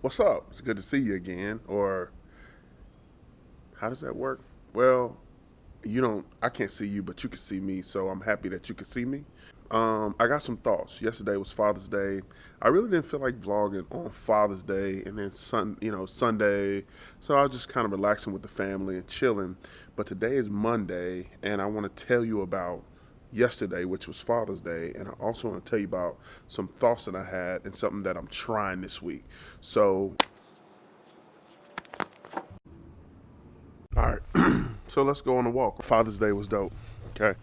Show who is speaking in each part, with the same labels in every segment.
Speaker 1: What's up? It's good to see you again. Or how does that work? Well, you don't. I can't see you, but you can see me. So I'm happy that you can see me. I got some thoughts. Yesterday was Father's Day. I really didn't feel like vlogging on Father's Day, and then Sunday. So I was just kind of relaxing with the family and chilling. But today is Monday, and I want to tell you about yesterday, which was Father's Day, and I also want to tell you about some thoughts that I had and something that I'm trying this week. So, all right. So let's go on a walk. Father's Day was dope. Okay.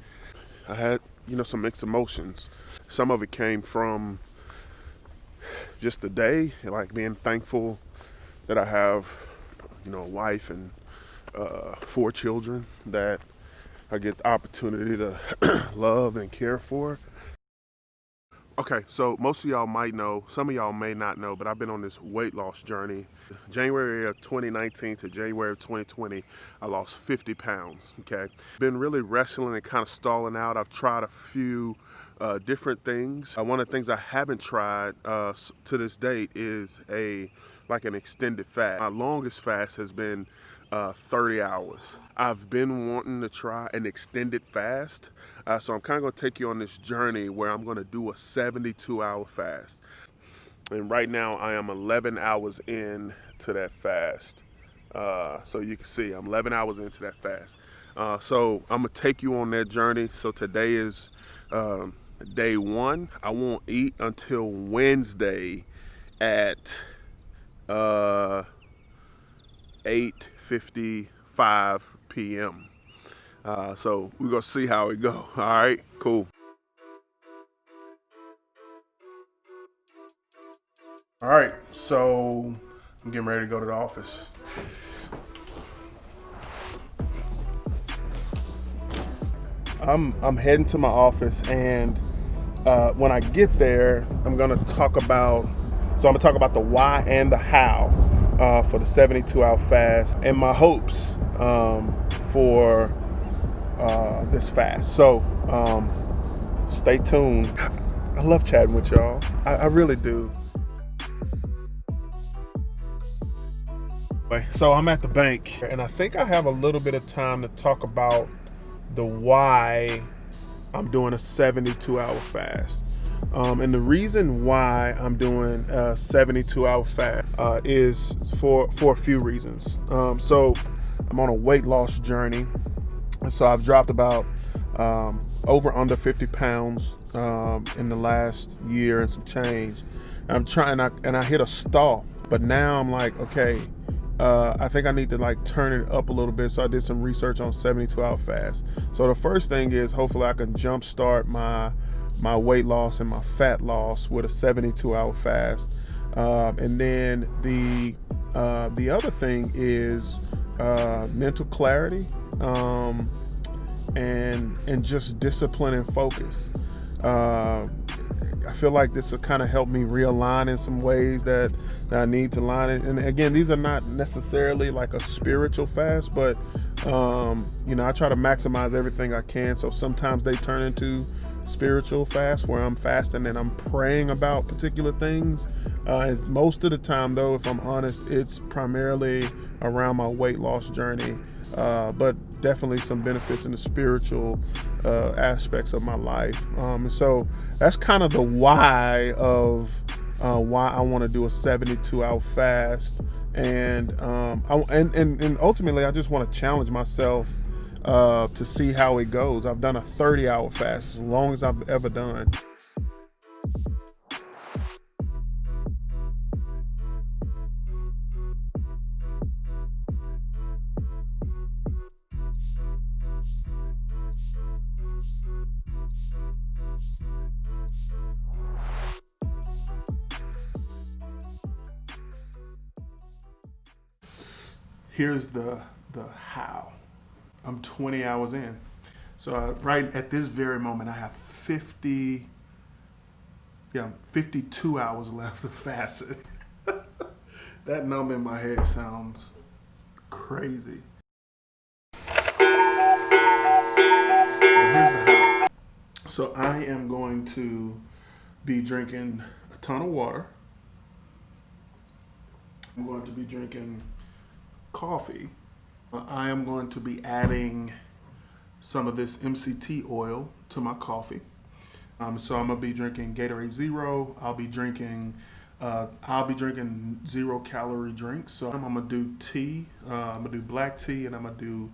Speaker 1: I had, some mixed emotions. Some of it came from just the day, like being thankful that I have, a wife and four children that I get the opportunity to love and care for. Okay, so most of y'all might know, some of y'all may not know, but I've been on this weight loss journey. January of 2019 to January of 2020, I lost 50 pounds, okay? Been really wrestling and kind of stalling out. I've tried a few different things. One of the things I haven't tried to this date is like an extended fast. My longest fast has been 30 hours. I've been wanting to try an extended fast, so I'm kind of going to take you on this journey where I'm going to do a 72-hour fast. And right now I am 11 hours in to that fast. So you can see I'm 11 hours into that fast. So I'm going to take you on that journey. So today is day one. I won't eat until Wednesday at 8:55 p.m. So we're gonna see how it go. All right, cool. All right, so I'm getting ready to go to the office. I'm heading to my office, and when I get there, I'm gonna talk about. So I'm gonna talk about the why and the how for the 72-hour fast and my hopes for this fast. So stay tuned. I love chatting with y'all. I really do. So I'm at the bank, and I think I have a little bit of time to talk about the why I'm doing a 72-hour fast. And the reason why I'm doing a 72-hour fast is for a few reasons. So I'm on a weight loss journey. So I've dropped about over under 50 pounds in the last year and some change. I'm trying, and I hit a stall. But now I'm like, okay, I think I need to like turn it up a little bit. So I did some research on 72-hour fast. So the first thing is hopefully I can jumpstart my weight loss and my fat loss with a 72-hour fast. And then the other thing is mental clarity and just discipline and focus. I feel like this will kind of help me realign in some ways that I need to line it. And again, these are not necessarily like a spiritual fast, but I try to maximize everything I can. So sometimes they turn into spiritual fast where I'm fasting and I'm praying about particular things. And most of the time, though, if I'm honest, it's primarily around my weight loss journey, but definitely some benefits in the spiritual aspects of my life. And so that's kind of the why of why I want to do a 72-hour fast. And and ultimately, I just want to challenge myself to see how it goes. I've done a 30-hour fast, as long as I've ever done. Here's the how. I'm 20 hours in. So right at this very moment, I have 52 hours left of fasting. That number in my head sounds crazy. But here's the how. So I am going to be drinking a ton of water. I'm going to be drinking coffee. I am going to be adding some of this MCT oil to my coffee. So I'm gonna be drinking Gatorade Zero. I'll be drinking 0-calorie drinks. So I'm gonna do tea. I'm gonna do black tea, and I'm gonna do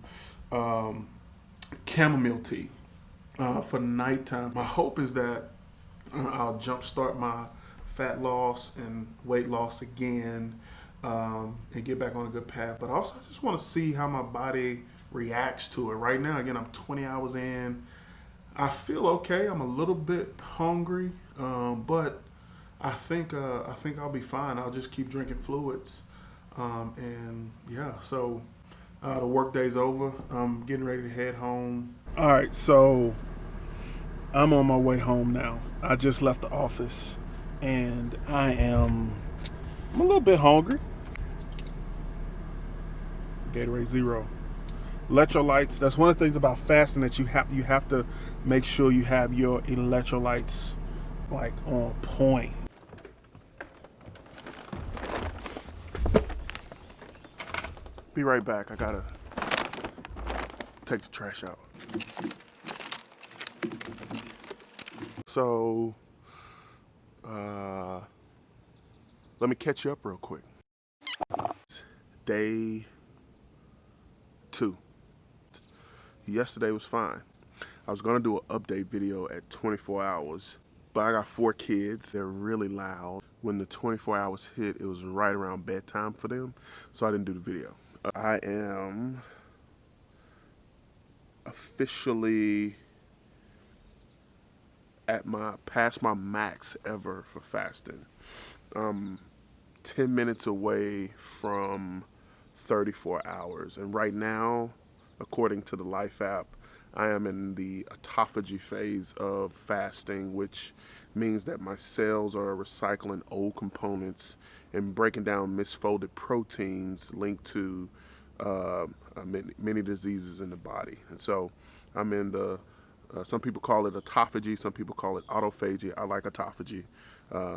Speaker 1: chamomile tea for nighttime. My hope is that I'll jumpstart my fat loss and weight loss again, and get back on a good path. But also, I just want to see how my body reacts to it. Right now, again, I'm 20 hours in. I feel okay. I'm a little bit hungry, but I think I'll be fine. I'll just keep drinking fluids, and yeah. So the work day's over. I'm getting ready to head home. All right, so I'm on my way home now. I just left the office, and I'm a little bit hungry. Gatorade Zero. Electrolytes, that's one of the things about fasting, that you have to make sure you have your electrolytes like on point. Be right back. I gotta take the trash out. So let me catch you up real quick. Day 2. Yesterday was fine. I was gonna do an update video at 24 hours, but I got 4 kids. They're really loud. When the 24 hours hit, it was right around bedtime for them, so I didn't do the video. I am officially at past my max ever for fasting. 10 minutes away from 34 hours, and right now, according to the Life app, I am in the autophagy phase of fasting, which means that my cells are recycling old components and breaking down misfolded proteins linked to many diseases in the body. And so I'm in the, some people call it autophagy, some people call it autophagy. I like autophagy.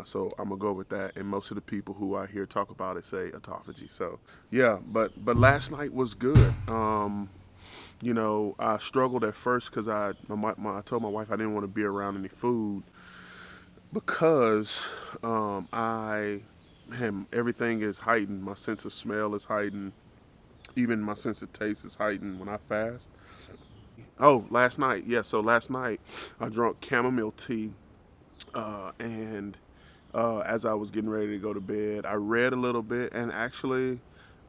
Speaker 1: So I'm gonna go with that, and most of the people who I hear talk about it say autophagy. So yeah, but last night was good. You know, I struggled at first because I told my wife I didn't want to be around any food because everything is heightened. My sense of smell is heightened. Even my sense of taste is heightened when I fast. Oh, last night, yeah. So last night I drank chamomile tea, and as I was getting ready to go to bed, I read a little bit and actually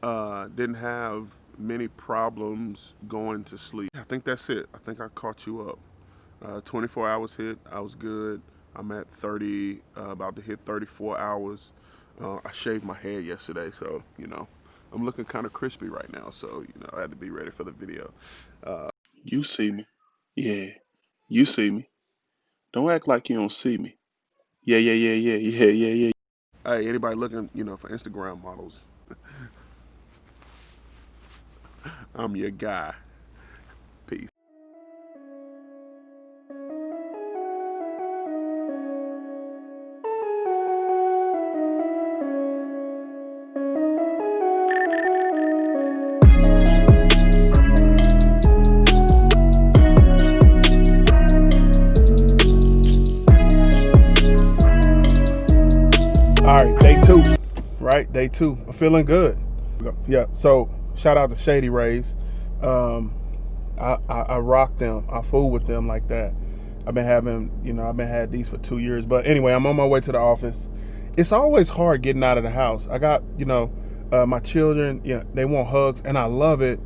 Speaker 1: didn't have many problems going to sleep. I think that's it. I think I caught you up. 24 hours hit. I was good. I'm at 30, about to hit 34 hours. I shaved my head yesterday, so you know I'm looking kind of crispy right now. So you know I had to be ready for the video. You see me? Yeah, you see me. Don't act like you don't see me. Yeah. Hey, anybody looking, you know, for Instagram models? I'm your guy. Peace. All right, day 2, right? Day 2. I'm feeling good. Yeah, so shout out to Shady Rays. I rock them. I fool with them like that. I've been had these for 2 years. But anyway, I'm on my way to the office. It's always hard getting out of the house. I got, my children, they want hugs, and I love it.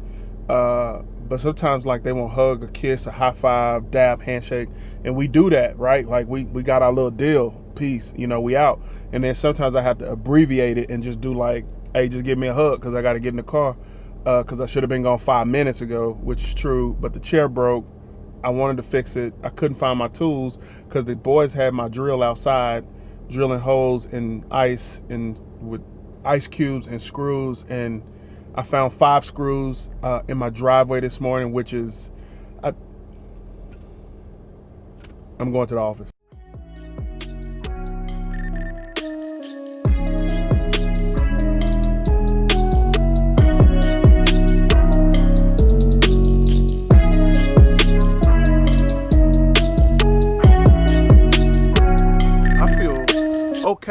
Speaker 1: But sometimes, like, they want a hug, a kiss, a high five, dab, handshake, and we do that, right? Like, we got our little deal, peace, we out. And then sometimes I have to abbreviate it and just do like, hey, just give me a hug because I got to get in the car because I should have been gone 5 minutes ago, which is true, but the chair broke. I wanted to fix it. I couldn't find my tools because the boys had my drill outside, drilling holes in ice and with ice cubes and screws, and I found 5 screws in my driveway this morning, which is, I'm going to the office.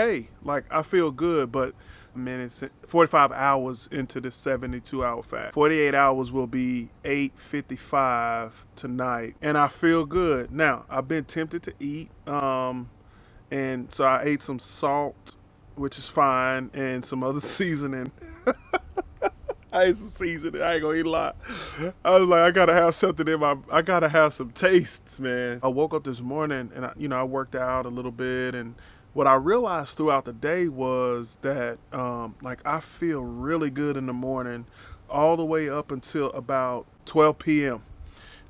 Speaker 2: okay. Like, I feel good, but minutes, 45 hours into the 72-hour fast. 48 hours will be 8:55 tonight, and I feel good. Now, I've been tempted to eat, and so I ate some salt, which is fine, and some other seasoning. I ate some seasoning. I ain't gonna eat a lot. I was like, I gotta have something I gotta have some tastes, man. I woke up this morning and I worked out a little bit, and what I realized throughout the day was that, like, I feel really good in the morning, all the way up until about 12 p.m.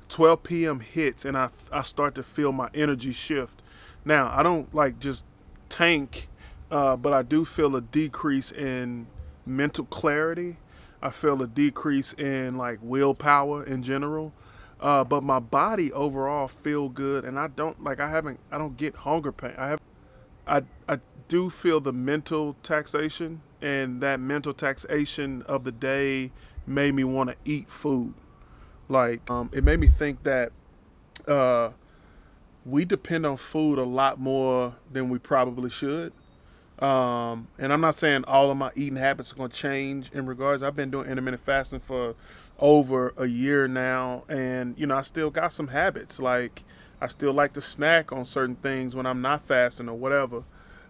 Speaker 2: 12 p.m. hits, and I start to feel my energy shift. Now, I don't like just tank, but I do feel a decrease in mental clarity. I feel a decrease in like willpower in general. But my body overall feel good, and I don't get hunger pain. I do feel the mental taxation, and that mental taxation of the day made me want to eat food. Like, it made me think that we depend on food a lot more than we probably should. And I'm not saying all of my eating habits are going to change in regards. I've been doing intermittent fasting for over a year now, and I still got some habits. Like, I still like to snack on certain things when I'm not fasting or whatever.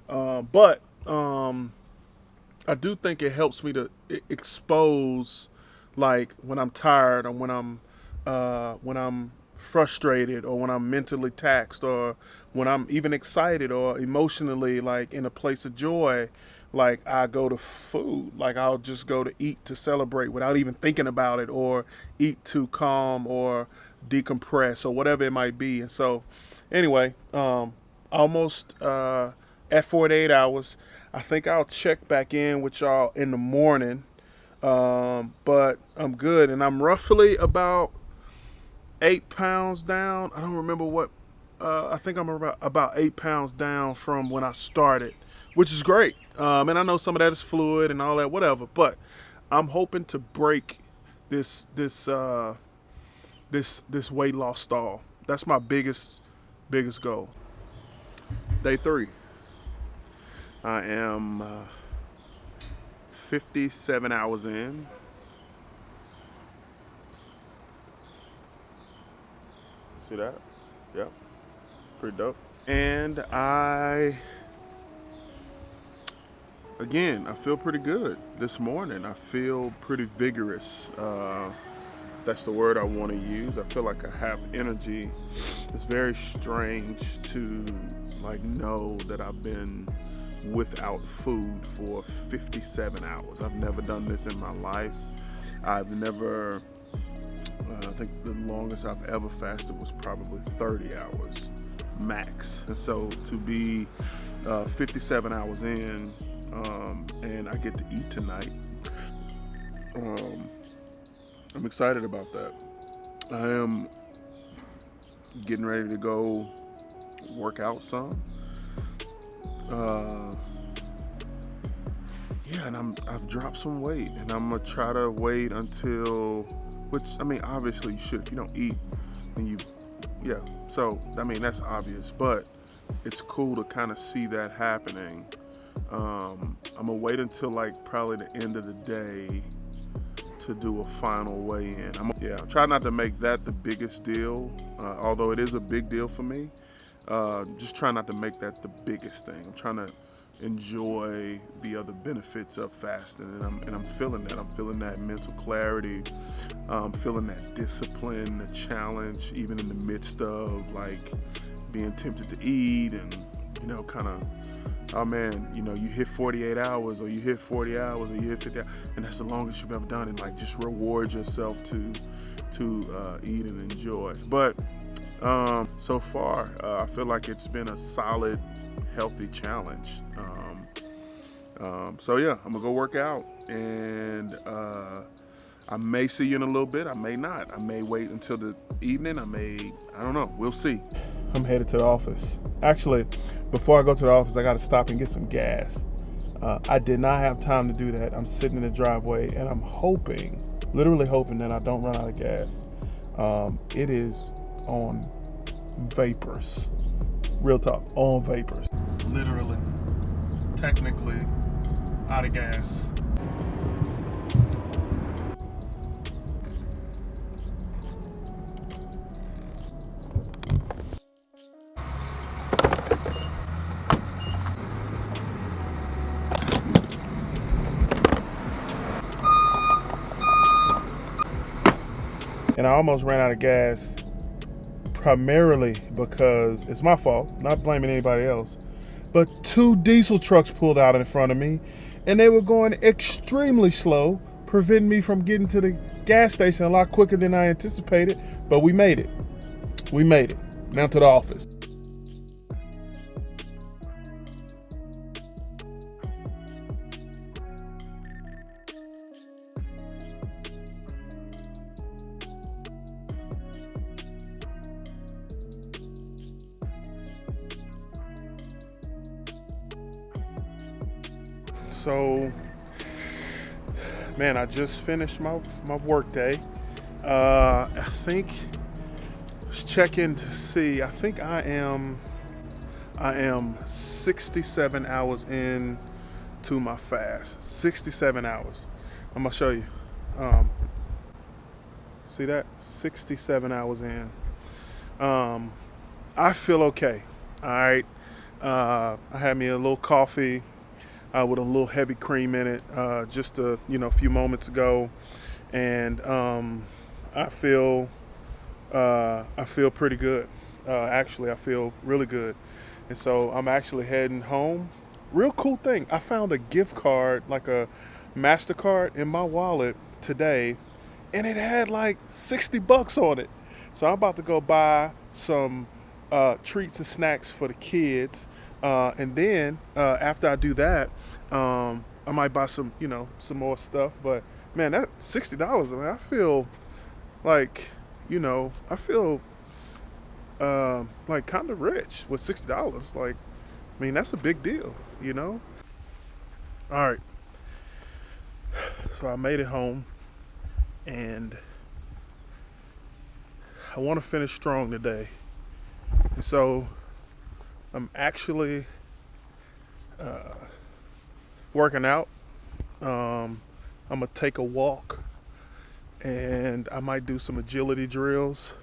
Speaker 2: But I do think it helps me to expose, like, when I'm tired, or when I'm frustrated, or when I'm mentally taxed, or when I'm even excited or emotionally like in a place of joy. Like, I go to food. Like, I'll just go to eat to celebrate without even thinking about it, or eat to calm or decompress or whatever it might be. And so anyway, almost at 48 hours, I think I'll check back in with y'all in the morning. But I'm good, and I'm roughly about 8 pounds down. I don't remember what. I think I'm about 8 pounds down from when I started, which is great. And I know some of that is fluid and all that, whatever. But I'm hoping to break this weight loss stall. That's my biggest goal. Day 3. I am 57 hours in. See that? Yep. Pretty dope. And I feel pretty good this morning. I feel pretty vigorous. That's the word I want to use. I feel like I have energy. It's very strange to like know that I've been without food for 57 hours. I've never done this in my life. I've never, I think the longest I've ever fasted was probably 30 hours max. And so to be 57 hours in, and I get to eat tonight, I'm excited about that. I am getting ready to go work out some. Yeah, and I've dropped some weight, and I'm gonna try to wait until, which, I mean, obviously you should. If you don't eat, then yeah. So, I mean, that's obvious, but it's cool to kind of see that happening. I'm gonna wait until like probably the end of the day to do a final weigh-in. I'm try not to make that the biggest deal, although it is a big deal for me. Just try not to make that the biggest thing. I'm trying to enjoy the other benefits of fasting, and I'm feeling that. I'm feeling that mental clarity. I'm feeling that discipline, the challenge, even in the midst of like being tempted to eat, and kind of, oh man, you hit 48 hours, or you hit 40 hours, or you hit 50 hours, and that's the longest you've ever done, and like just reward yourself to eat and enjoy. But so far, I feel like it's been a solid, healthy challenge. So yeah, I'm gonna go work out, and I may see you in a little bit. I may not. I may wait until the evening. I don't know. We'll see. I'm headed to the office. Actually, before I go to the office, I got to stop and get some gas. I did not have time to do that. I'm sitting in the driveway, and I'm literally hoping that I don't run out of gas. It is on vapors. Real talk, on vapors. Literally technically out of gas. And I almost ran out of gas primarily because it's my fault, not blaming anybody else. But 2 diesel trucks pulled out in front of me and they were going extremely slow, preventing me from getting to the gas station a lot quicker than I anticipated. But we made it. We made it. Now to the office. So, man, I just finished my work day. I think I was checking to see. I think I am 67 hours in to my fast. 67 hours. I'm gonna show you. See that? 67 hours in. I feel okay. All right. I had me a little coffee with a little heavy cream in it just a few moments ago, and I feel pretty good. Actually, I feel really good, and so I'm actually heading home. Real cool thing, I found a gift card, like a MasterCard, in my wallet today, and it had like $60 on it. So I'm about to go buy some treats and snacks for the kids. And then after I do that, I might buy some more stuff. But man, that $60, man, I feel like, I feel like kind of rich with $60. Like, I mean, that's a big deal, All right. So I made it home, and I want to finish strong today. And so I'm actually working out. I'm gonna take a walk, and I might do some agility drills.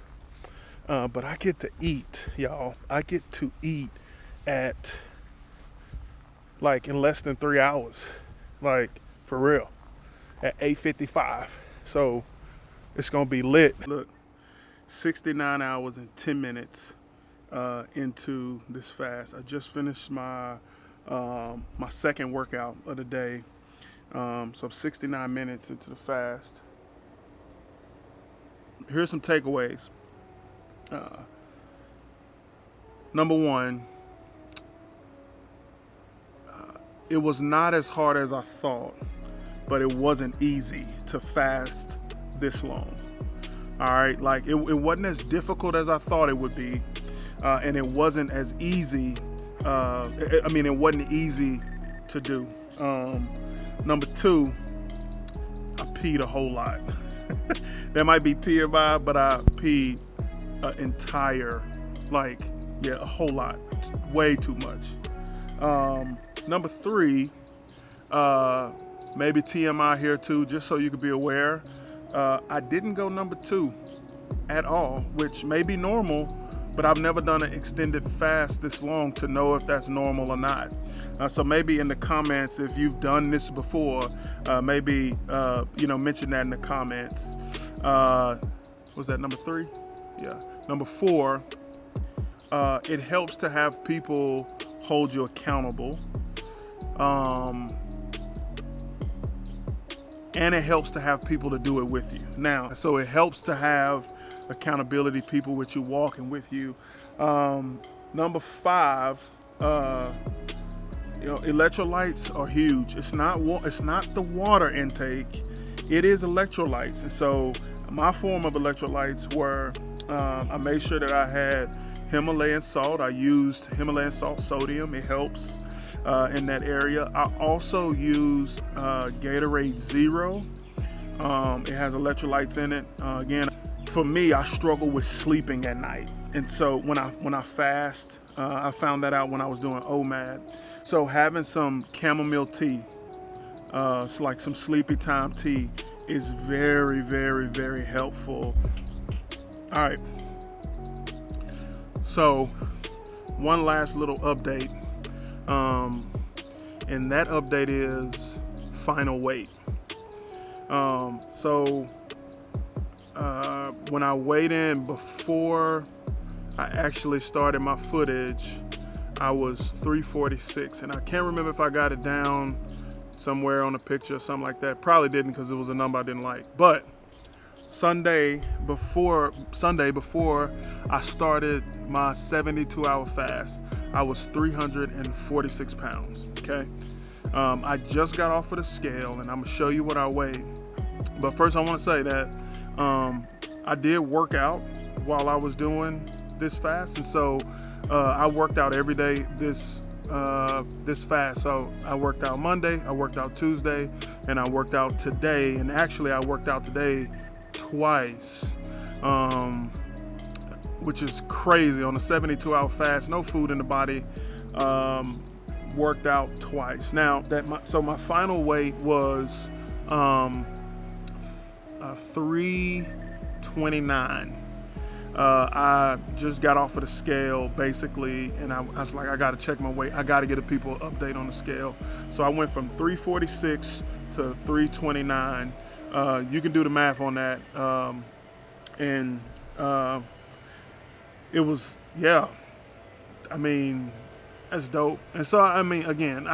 Speaker 2: But I get to eat, y'all. I get to eat at like in less than 3 hours, like for real, at 8:55. So it's gonna be lit. Look, 69 hours and 10 minutes. Into this fast. I just finished my my second workout of the day, so I'm 69 minutes into the fast. Here's some takeaways. Number one, it was not as hard as I thought, but it wasn't easy to fast this long. All right, like it wasn't as difficult as I thought it would be. And it wasn't as easy. It wasn't easy to do. Number two, I peed a whole lot. That might be TMI, but I peed an entire, a whole lot. Way too much. Number three, maybe TMI here too, just so you could be aware. I didn't go number 2 at all, which may be normal, but I've never done an extended fast this long to know if that's normal or not. So maybe in the comments, if you've done this before, maybe mention that in the comments. Was that number 3? Yeah. Number 4, it helps to have people hold you accountable. And it helps to have people to do it with you. Now, so it helps to have accountability people with you, walking with you. Number 5, electrolytes are huge. It's not the water intake, it is electrolytes. And so my form of electrolytes were, I made sure that I had Himalayan salt. I used Himalayan salt sodium. It helps in that area. I also use Gatorade Zero. It has electrolytes in it. Again, for me, I struggle with sleeping at night, and so when I fast, I found that out when I was doing OMAD. So having some chamomile tea, it's like some sleepy time tea, is very, very, very helpful. All right. So one last little update, and that update is final weight. So when I weighed in before I actually started my footage, I was 346, and I can't remember if I got it down somewhere on a picture or something like that. Probably didn't, because it was a number I didn't like. But Sunday before I started my 72-hour fast, I was 346 pounds. Okay, I just got off of the scale, and I'm gonna show you what I weighed. But first, I want to say that I did work out while I was doing this fast, and so I worked out every day this fast. So I worked out Monday, I worked out Tuesday, and I worked out today. And actually, I worked out today twice, which is crazy on a 72-hour fast, no food in the body. Worked out twice. Now so my final weight was 329. I just got off of the scale basically, and I was like, I gotta check my weight. I gotta get the people an update on the scale. So I went from 346 to 329. You can do the math on that. And it was, yeah, I mean, that's dope. And so, I mean, again,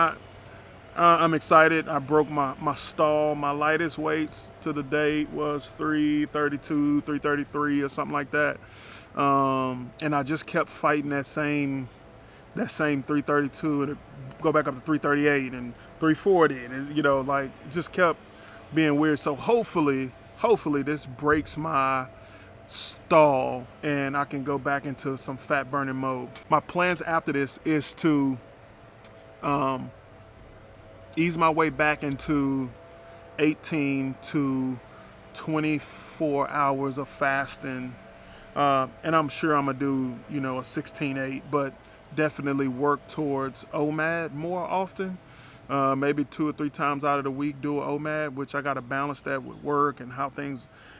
Speaker 2: I'm excited. I broke my stall. My lightest weights to the date was 332, 333 or something like that. And I just kept fighting that same 332, and it go back up to 338 and 340, and like just kept being weird. So hopefully this breaks my stall and I can go back into some fat burning mode. My plans after this is to ease my way back into 18 to 24 hours of fasting, and I'm sure I'm gonna do a 16-8, but definitely work towards OMAD more often. Maybe 2 or 3 times out of the week do an OMAD, which I got to balance that with work and how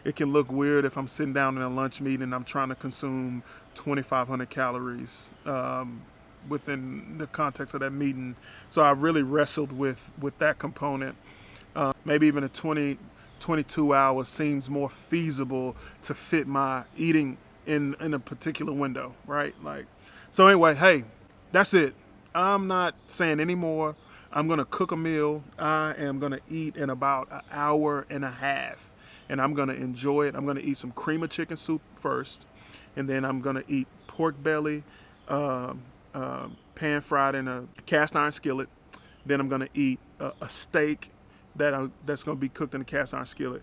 Speaker 2: it can look weird if I'm sitting down in a lunch meeting and I'm trying to consume 2,500 calories within the context of that meeting. So I really wrestled with that component. Maybe even a 22 hours seems more feasible to fit my eating in a particular window, right? So anyway, hey, that's it. I'm not saying any more. I'm gonna cook a meal. I am gonna eat in about an hour and a half, and I'm gonna enjoy it. I'm gonna eat some cream of chicken soup first, and then I'm gonna eat pork belly, pan fried in a cast iron skillet. Then I'm gonna eat a steak that's gonna be cooked in a cast iron skillet.